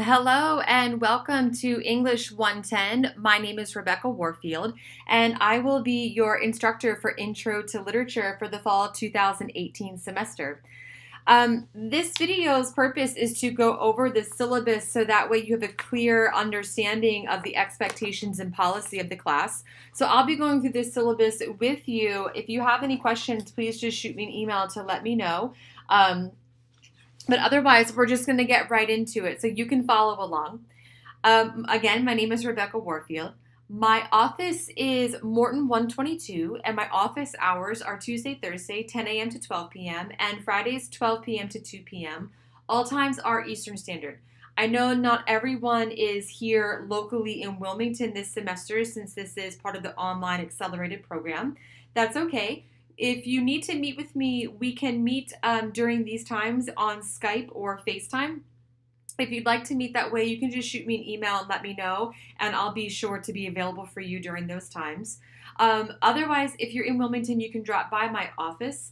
Hello and welcome to English 110. My name is Rebecca Warfield and I will be your instructor for Intro to Literature for the fall 2018 semester. This video's purpose is to go over the syllabus so that way you have a clear understanding of the expectations and policy of the class. So I'll be going through this syllabus with you. If you have any questions, please just shoot me an email to let me know. But otherwise, we're just going to get right into it so you can follow along. Again, my name is Rebecca Warfield. My office is Morton 122, and my office hours are Tuesday, Thursday, 10 a.m. to 12 p.m., and Fridays, 12 p.m. to 2 p.m. All times are Eastern Standard. I know not everyone is here locally in Wilmington this semester since this is part of the online accelerated program. That's okay. If you need to meet with me, we can meet during these times on Skype or FaceTime. If you'd like to meet that way, you can just shoot me an email and let me know, and I'll be sure to be available for you during those times. Otherwise, if you're in Wilmington, you can drop by my office.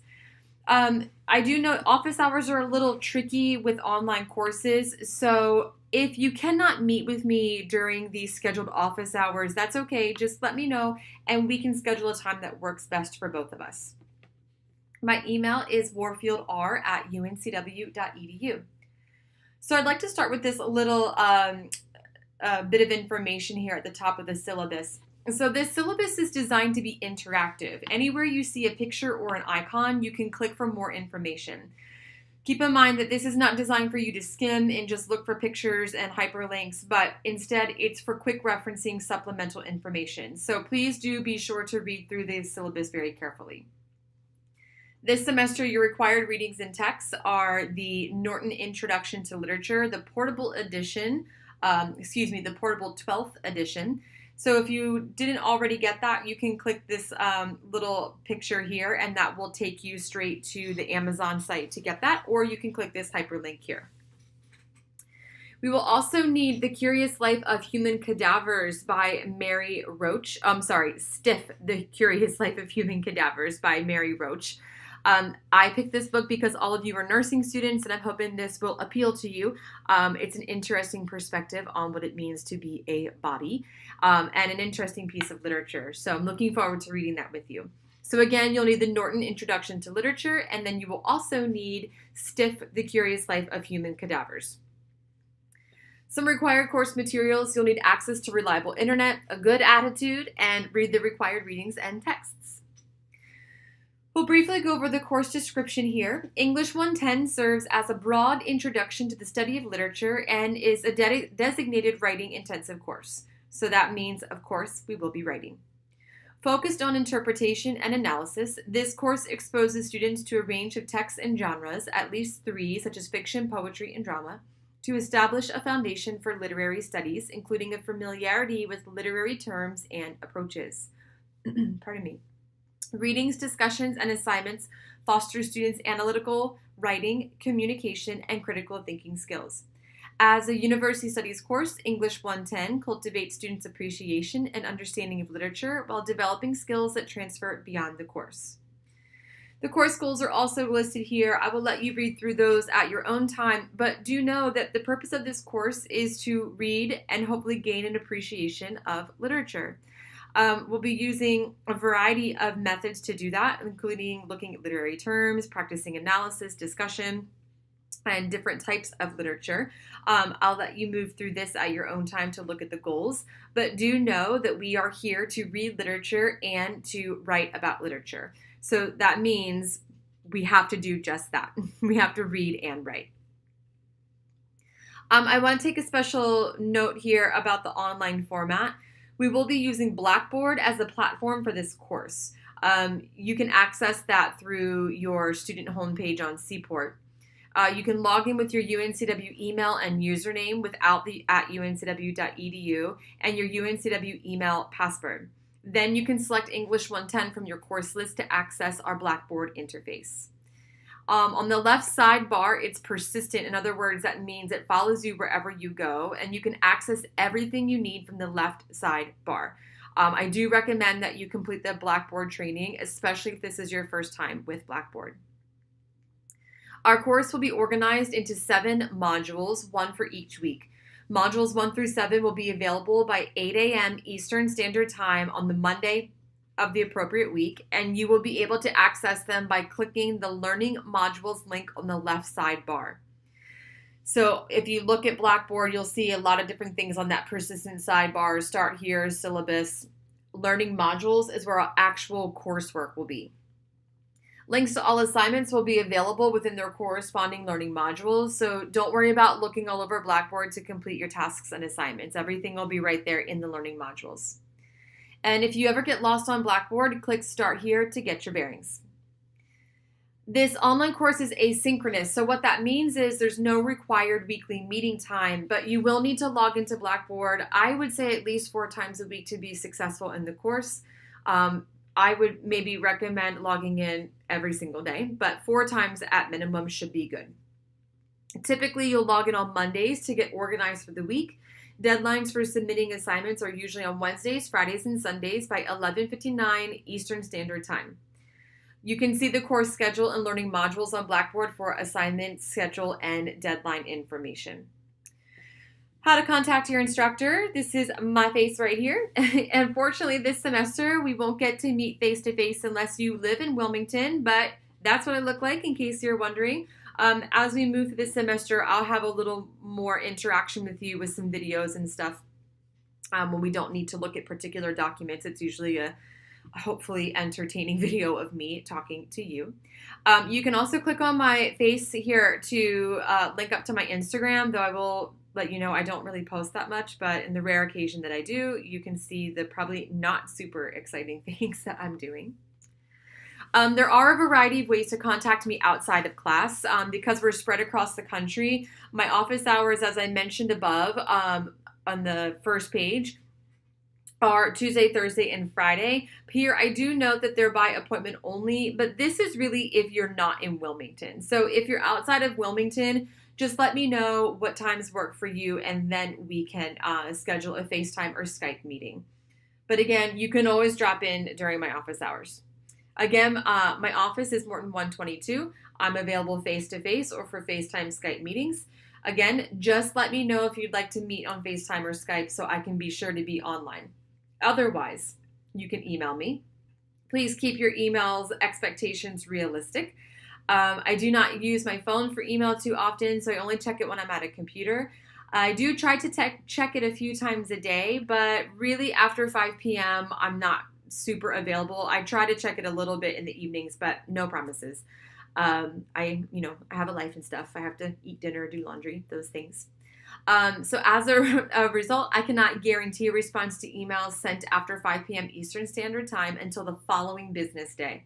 I do know office hours are a little tricky with online courses, so if you cannot meet with me during these scheduled office hours, that's okay. Just let me know, and we can schedule a time that works best for both of us. My email is warfieldr@uncw.edu. So I'd like to start with this little bit of information here at the top of the syllabus. So this syllabus is designed to be interactive. Anywhere you see a picture or an icon, you can click for more information. Keep in mind that this is not designed for you to skim and just look for pictures and hyperlinks, but instead it's for quick referencing supplemental information. So please do be sure to read through the syllabus very carefully. This semester, your required readings and texts are the Norton Introduction to Literature, the portable edition, the portable 12th edition. So if you didn't already get that, you can click this little picture here, and that will take you straight to the Amazon site to get that, or you can click this hyperlink here. We will also need The Curious Life of Human Cadavers by Mary Roach. Stiff, The Curious Life of Human Cadavers by Mary Roach. I picked this book because all of you are nursing students, and I'm hoping this will appeal to you. It's an interesting perspective on what it means to be a body, and an interesting piece of literature. So I'm looking forward to reading that with you. So again, you'll need the Norton Introduction to Literature, and then you will also need Stiff, The Curious Life of Human Cadavers. Some required course materials: you'll need access to reliable internet, a good attitude, and read the required readings and texts. We'll briefly go over the course description here. English 110 serves as a broad introduction to the study of literature and is a designated writing intensive course. So that means, of course, we will be writing. Focused on interpretation and analysis, this course exposes students to a range of texts and genres, at least 3, such as fiction, poetry, and drama, to establish a foundation for literary studies, including a familiarity with literary terms and approaches. Pardon me. Readings, discussions, and assignments foster students' analytical, writing, communication, and critical thinking skills. As a university studies course, English 110 cultivates students' appreciation and understanding of literature while developing skills that transfer beyond the course. The course goals are also listed here. I will let you read through those at your own time, but do know that the purpose of this course is to read and hopefully gain an appreciation of literature. We'll be using a variety of methods to do that, including looking at literary terms, practicing analysis, discussion, and different types of literature. I'll let you move through this at your own time to look at the goals, but do know that we are here to read literature and to write about literature. So that means we have to do just that. We have to read and write. I want to take a special note here about the online format. We will be using Blackboard as a platform for this course. You can access that through your student homepage on Seaport. You can log in with your UNCW email and username without the @uncw.edu and your UNCW email password. Then you can select English 110 from your course list to access our Blackboard interface. On the left sidebar, it's persistent. In other words, that means it follows you wherever you go, and you can access everything you need from the left sidebar. I do recommend that you complete the Blackboard training, especially if this is your first time with Blackboard. Our course will be organized into 7 modules, one for each week. Modules 1 through 7 will be available by 8 a.m. Eastern Standard Time on the Monday of the appropriate week, and you will be able to access them by clicking the Learning Modules link on the left sidebar. So if you look at Blackboard, you'll see a lot of different things on that persistent sidebar. Start here, syllabus, learning modules is where our actual coursework will be. Links to all assignments will be available within their corresponding learning modules, so don't worry about looking all over Blackboard to complete your tasks and assignments. Everything will be right there in the learning modules. And if you ever get lost on Blackboard, click Start Here to get your bearings. This online course is asynchronous, so what that means is there's no required weekly meeting time, but you will need to log into Blackboard, I would say at least 4 times a week to be successful in the course. I would maybe recommend logging in every single day, but 4 times at minimum should be good. Typically, you'll log in on Mondays to get organized for the week. Deadlines for submitting assignments are usually on Wednesdays, Fridays, and Sundays by 11:59 Eastern Standard Time. You can see the course schedule and learning modules on Blackboard for assignment, schedule, and deadline information. How to contact your instructor. This is my face right here. Unfortunately, this semester, we won't get to meet face-to-face unless you live in Wilmington, but that's what I look like in case you're wondering. As we move through this semester, I'll have a little more interaction with you with some videos and stuff when we don't need to look at particular documents. It's usually a hopefully entertaining video of me talking to you. You can also click on my face here to link up to my Instagram, though I will let you know I don't really post that much, but in the rare occasion that I do, you can see the probably not super exciting things that I'm doing. There are a variety of ways to contact me outside of class. Because we're spread across the country, my office hours, as I mentioned above on the first page, are Tuesday, Thursday, and Friday. Here, I do note that they're by appointment only, but this is really if you're not in Wilmington. So if you're outside of Wilmington, just let me know what times work for you, and then we can schedule a FaceTime or Skype meeting. But again, you can always drop in during my office hours. Again, my office is Morton 122. I'm available face-to-face or for FaceTime Skype meetings. Again, just let me know if you'd like to meet on FaceTime or Skype so I can be sure to be online. Otherwise, you can email me. Please keep your emails expectations realistic. I do not use my phone for email too often, so I only check it when I'm at a computer. I do try to check it a few times a day, but really after 5 p.m., I'm not super available. I try to check it a little bit in the evenings, but no promises. I have a life and stuff. I have to eat dinner, do laundry, those things. So as a result, I cannot guarantee a response to emails sent after 5 p.m. Eastern Standard Time until the following business day.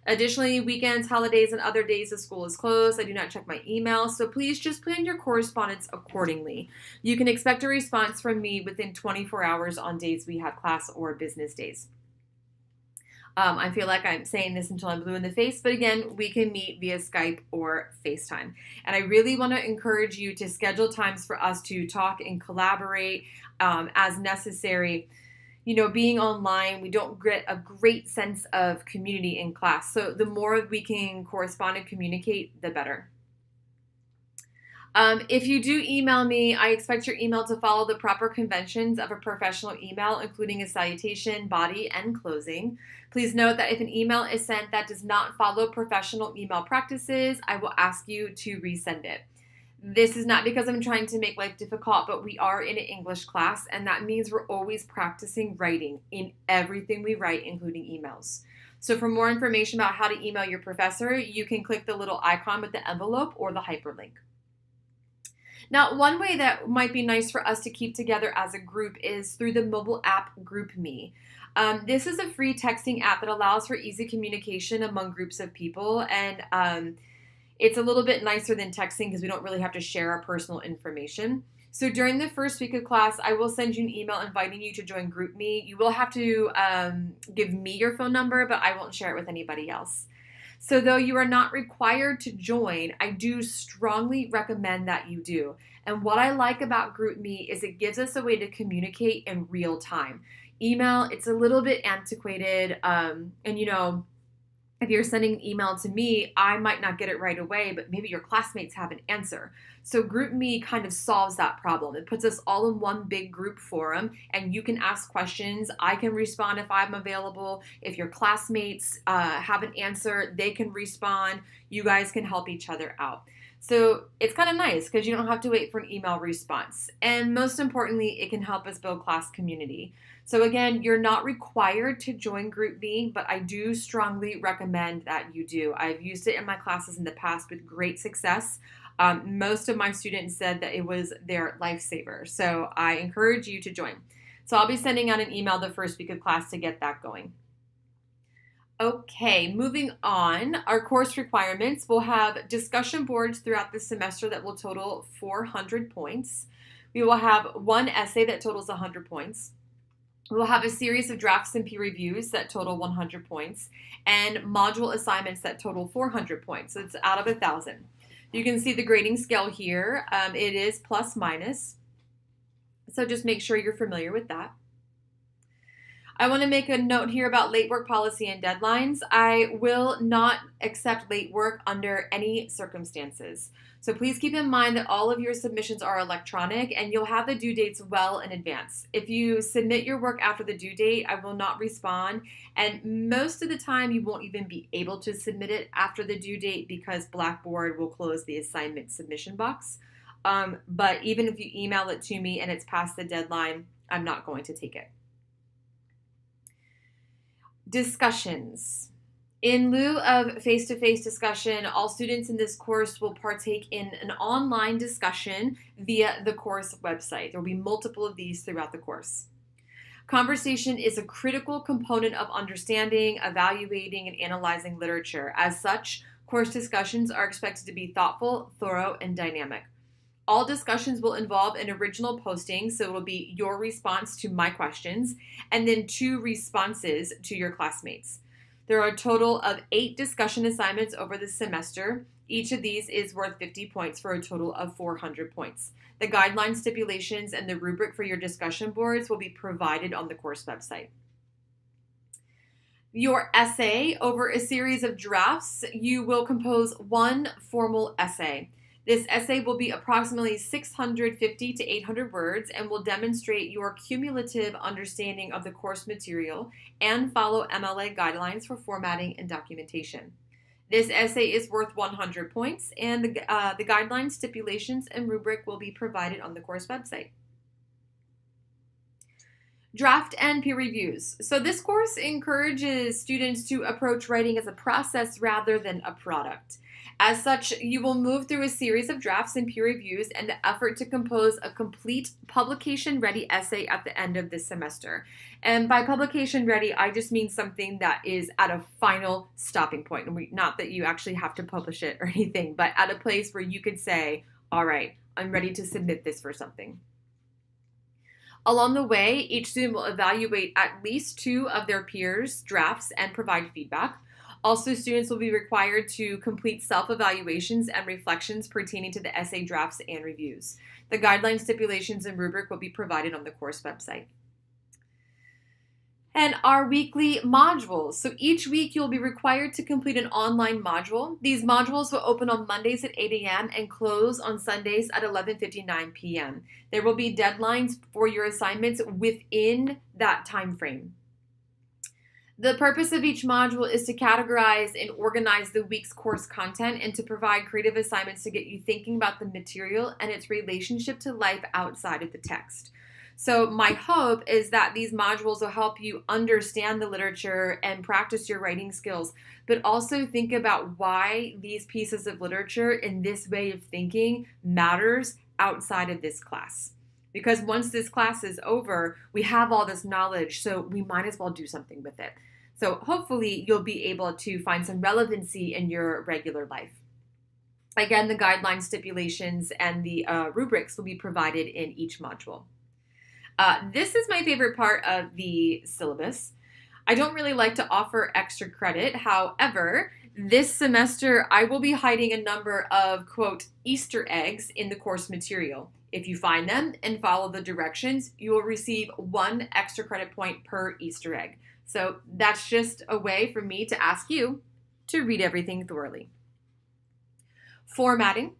Additionally, weekends, holidays, and other days the school is closed, I do not check my email, so please just plan your correspondence accordingly. You can expect a response from me within 24 hours on days we have class or business days. I feel like I'm saying this until I'm blue in the face, but again, we can meet via Skype or FaceTime. And I really want to encourage you to schedule times for us to talk and collaborate as necessary. You know, being online, we don't get a great sense of community in class. So the more we can correspond and communicate, the better. If you do email me, I expect your email to follow the proper conventions of a professional email, including a salutation, body, and closing. Please note that if an email is sent that does not follow professional email practices, I will ask you to resend it. This is not because I'm trying to make life difficult, but we are in an English class, and that means we're always practicing writing in everything we write, including emails. So for more information about how to email your professor, you can click the little icon with the envelope or the hyperlink. Now, one way that might be nice for us to keep together as a group is through the mobile app GroupMe. This is a free texting app that allows for easy communication among groups of people, and it's a little bit nicer than texting because we don't really have to share our personal information. So during the first week of class, I will send you an email inviting you to join GroupMe. You will have to give me your phone number, but I won't share it with anybody else. So though you are not required to join, I do strongly recommend that you do. And what I like about GroupMe is it gives us a way to communicate in real time. Email, it's a little bit antiquated, and if you're sending an email to me, I might not get it right away, but maybe your classmates have an answer. So GroupMe kind of solves that problem. It puts us all in one big group forum, and you can ask questions. I can respond if I'm available. If your classmates have an answer, they can respond. You guys can help each other out. So it's kind of nice because you don't have to wait for an email response. And most importantly, it can help us build class community. So again, you're not required to join GroupMe, but I do strongly recommend that you do. I've used it in my classes in the past with great success. Most of my students said that it was their lifesaver. So I encourage you to join. So I'll be sending out an email the first week of class to get that going. Okay, moving on. Our course requirements will have discussion boards throughout the semester that will total 400 points. We will have one essay that totals 100 points. We'll have a series of drafts and peer reviews that total 100 points, and module assignments that total 400 points. So it's out of 1,000. You can see the grading scale here. It is plus minus. So just make sure you're familiar with that. I want to make a note here about late work policy and deadlines. I will not accept late work under any circumstances. So please keep in mind that all of your submissions are electronic and you'll have the due dates well in advance. If you submit your work after the due date, I will not respond. And most of the time, you won't even be able to submit it after the due date because Blackboard will close the assignment submission box. But even if you email it to me and it's past the deadline, I'm not going to take it. Discussions. In lieu of face-to-face discussion, all students in this course will partake in an online discussion via the course website. There will be multiple of these throughout the course. Conversation is a critical component of understanding, evaluating, and analyzing literature. As such, course discussions are expected to be thoughtful, thorough, and dynamic. All discussions will involve an original posting, so it will be your response to my questions, and then 2 responses to your classmates. There are a total of 8 discussion assignments over the semester. Each of these is worth 50 points for a total of 400 points. The guideline stipulations and the rubric for your discussion boards will be provided on the course website. Your essay over a series of drafts, you will compose one formal essay. This essay will be approximately 650 to 800 words and will demonstrate your cumulative understanding of the course material and follow MLA guidelines for formatting and documentation. This essay is worth 100 points, and the guidelines, stipulations, and rubric will be provided on the course website. Draft and peer reviews. So this course encourages students to approach writing as a process rather than a product. As such, you will move through a series of drafts and peer reviews and the effort to compose a complete publication-ready essay at the end of this semester. And by publication-ready, I just mean something that is at a final stopping point. Not that you actually have to publish it or anything, but at a place where you could say, all right, I'm ready to submit this for something. Along the way, each student will evaluate at least 2 of their peers' drafts and provide feedback. Also, students will be required to complete self-evaluations and reflections pertaining to the essay drafts and reviews. The guidelines, stipulations, and rubric will be provided on the course website. And our weekly modules. So each week you'll be required to complete an online module. These modules will open on Mondays at 8 a.m. and close on Sundays at 11:59 p.m. There will be deadlines for your assignments within that time frame. The purpose of each module is to categorize and organize the week's course content and to provide creative assignments to get you thinking about the material and its relationship to life outside of the text. So my hope is that these modules will help you understand the literature and practice your writing skills, but also think about why these pieces of literature and this way of thinking matters outside of this class. Because once this class is over, we have all this knowledge, so we might as well do something with it. So hopefully you'll be able to find some relevancy in your regular life. Again, the guidelines, stipulations, and the rubrics will be provided in each module. This is my favorite part of the syllabus. I don't really like to offer extra credit. However, this semester I will be hiding a number of, quote, Easter eggs in the course material. If you find them and follow the directions, you will receive 1 extra credit point per Easter egg. So that's just a way for me to ask you, to read everything thoroughly. Formatting.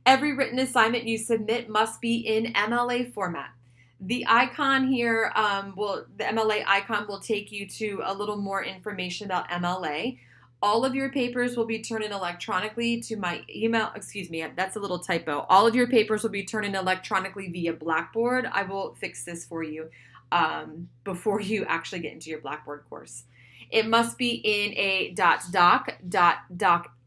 Every written assignment you submit must be in MLA format. The icon here, the MLA icon will take you to a little more information about MLA. All of your papers will be turned in electronically to my email. Excuse me, that's a little typo. All of your papers will be turned in electronically via Blackboard. I will fix this for you before you actually get into your Blackboard course. It must be in a .doc,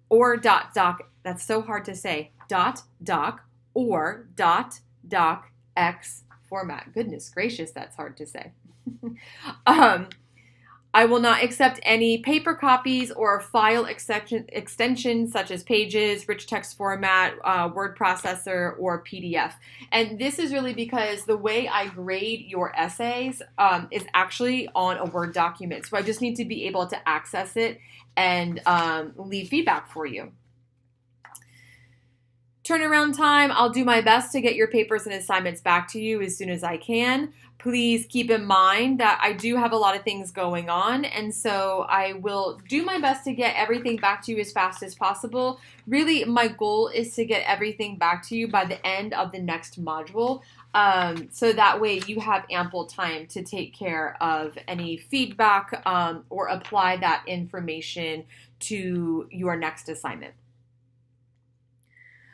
or .doc. That's so hard to say. .doc or .docx format. Goodness gracious, that's hard to say. I will not accept any paper copies or file extensions such as Pages, rich text format, word processor, or PDF. And this is really because the way I grade your essays is actually on a Word document. So I just need to be able to access it and leave feedback for you. Turnaround time, I'll do my best to get your papers and assignments back to you as soon as I can. Please keep in mind that I do have a lot of things going on, and so I will do my best to get everything back to you as fast as possible. Really, my goal is to get everything back to you by the end of the next module, so that way you have ample time to take care of any feedback or apply that information to your next assignment.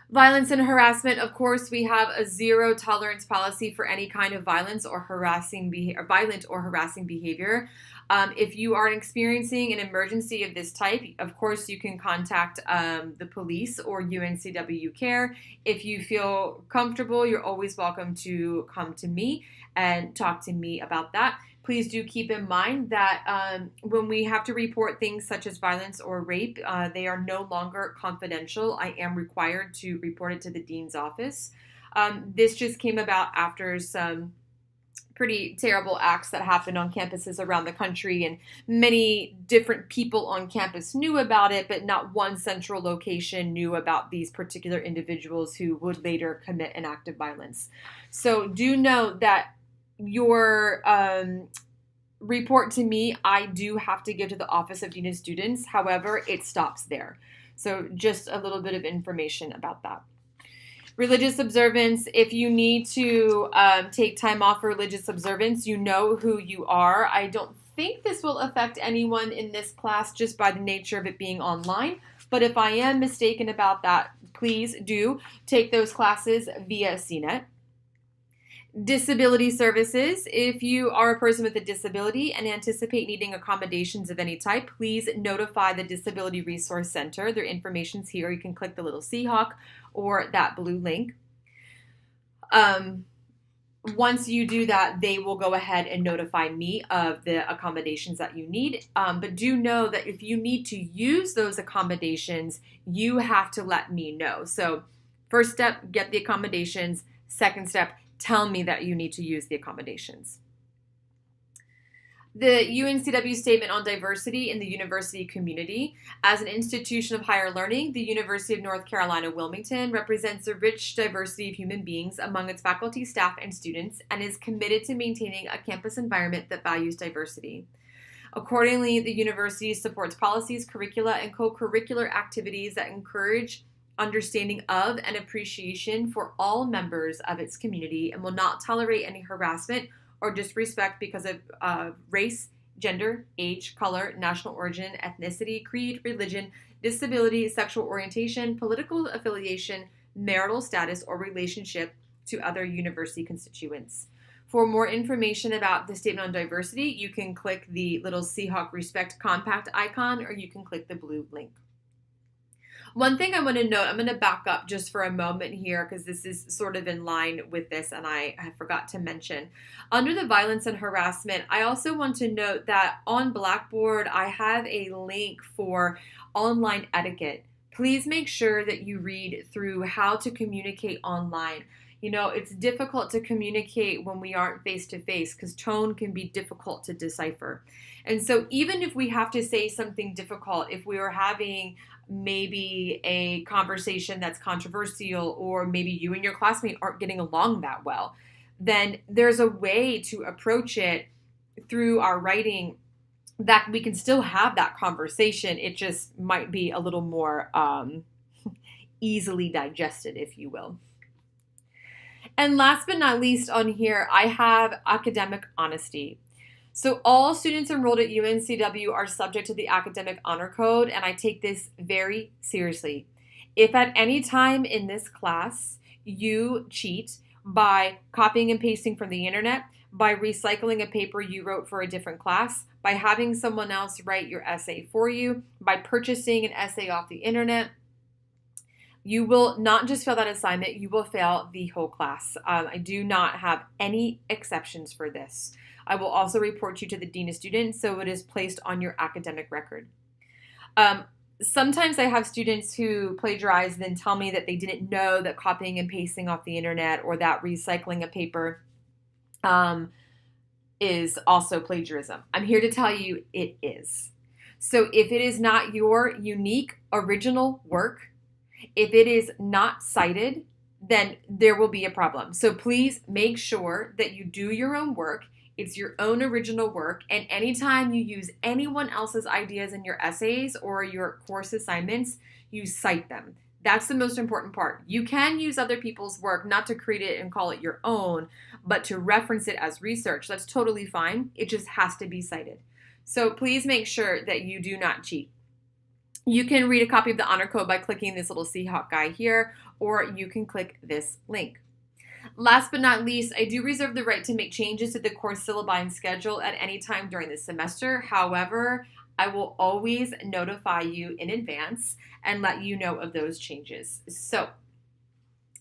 Violence and harassment, of course, we have a zero tolerance policy for any kind of violent or harassing behavior. If you are experiencing an emergency of this type, of course, you can contact the police or UNCW Care. If you feel comfortable, you're always welcome to come to me and talk to me about that. Please do keep in mind that when we have to report things such as violence or rape, they are no longer confidential. I am required to report it to the dean's office. This just came about after some pretty terrible acts that happened on campuses around the country, and many different people on campus knew about it, but not one central location knew about these particular individuals who would later commit an act of violence. So do know that your report to me, I do have to give to the Office of Dean of Students. However, it stops there. So just a little bit of information about that. Religious observance, if you need to take time off for religious observance, you know who you are. I don't think this will affect anyone in this class just by the nature of it being online. But if I am mistaken about that, please do take those classes via CNET. Disability services. If you are a person with a disability and anticipate needing accommodations of any type, please notify the Disability Resource Center. Their information's here. You can click the little Seahawk or that blue link. Once you do that, they will go ahead and notify me of the accommodations that you need. But do know that if you need to use those accommodations, you have to let me know. So first step, get the accommodations. Second step, tell me that you need to use the accommodations. The UNCW Statement on Diversity in the University Community. As an institution of higher learning, the University of North Carolina, Wilmington represents a rich diversity of human beings among its faculty, staff, and students, and is committed to maintaining a campus environment that values diversity. Accordingly, the university supports policies, curricula, and co-curricular activities that encourage understanding of and appreciation for all members of its community, and will not tolerate any harassment or disrespect because of race, gender, age, color, national origin, ethnicity, creed, religion, disability, sexual orientation, political affiliation, marital status, or relationship to other university constituents. For more information about the Statement on Diversity, you can click the little Seahawk Respect Compact icon, or you can click the blue link. One thing I want to note, I'm going to back up just for a moment here because this is sort of in line with this and I forgot to mention. Under the violence and harassment, I also want to note that on Blackboard, I have a link for online etiquette. Please make sure that you read through how to communicate online. You know, it's difficult to communicate when we aren't face-to-face because tone can be difficult to decipher. And so even if we have to say something difficult, if we are having maybe a conversation that's controversial, or maybe you and your classmate aren't getting along that well, then there's a way to approach it through our writing that we can still have that conversation. It just might be a little more easily digested, if you will. And last but not least on here, I have academic honesty. So all students enrolled at UNCW are subject to the Academic Honor Code, and I take this very seriously. If at any time in this class you cheat by copying and pasting from the internet, by recycling a paper you wrote for a different class, by having someone else write your essay for you, by purchasing an essay off the internet, you will not just fail that assignment, you will fail the whole class. I do not have any exceptions for this. I will also report you to the Dean of Students, so it is placed on your academic record. Sometimes I have students who plagiarize and then tell me that they didn't know that copying and pasting off the internet or that recycling a paper is also plagiarism. I'm here to tell you it is. So if it is not your unique original work, if it is not cited, then there will be a problem. So please make sure that you do your own work. It's your own original work, and anytime you use anyone else's ideas in your essays or your course assignments, you cite them. That's the most important part. You can use other people's work, not to create it and call it your own, but to reference it as research. That's totally fine. It just has to be cited. So please make sure that you do not cheat. You can read a copy of the Honor Code by clicking this little Seahawk guy here, or you can click this link. Last but not least, I do reserve the right to make changes to the course syllabi and schedule at any time during the semester. However, I will always notify you in advance and let you know of those changes. So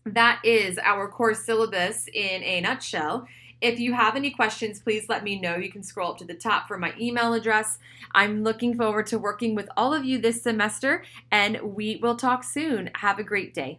that is our course syllabus in a nutshell. If you have any questions, please let me know. You can scroll up to the top for my email address. I'm looking forward to working with all of you this semester, and we will talk soon. Have a great day.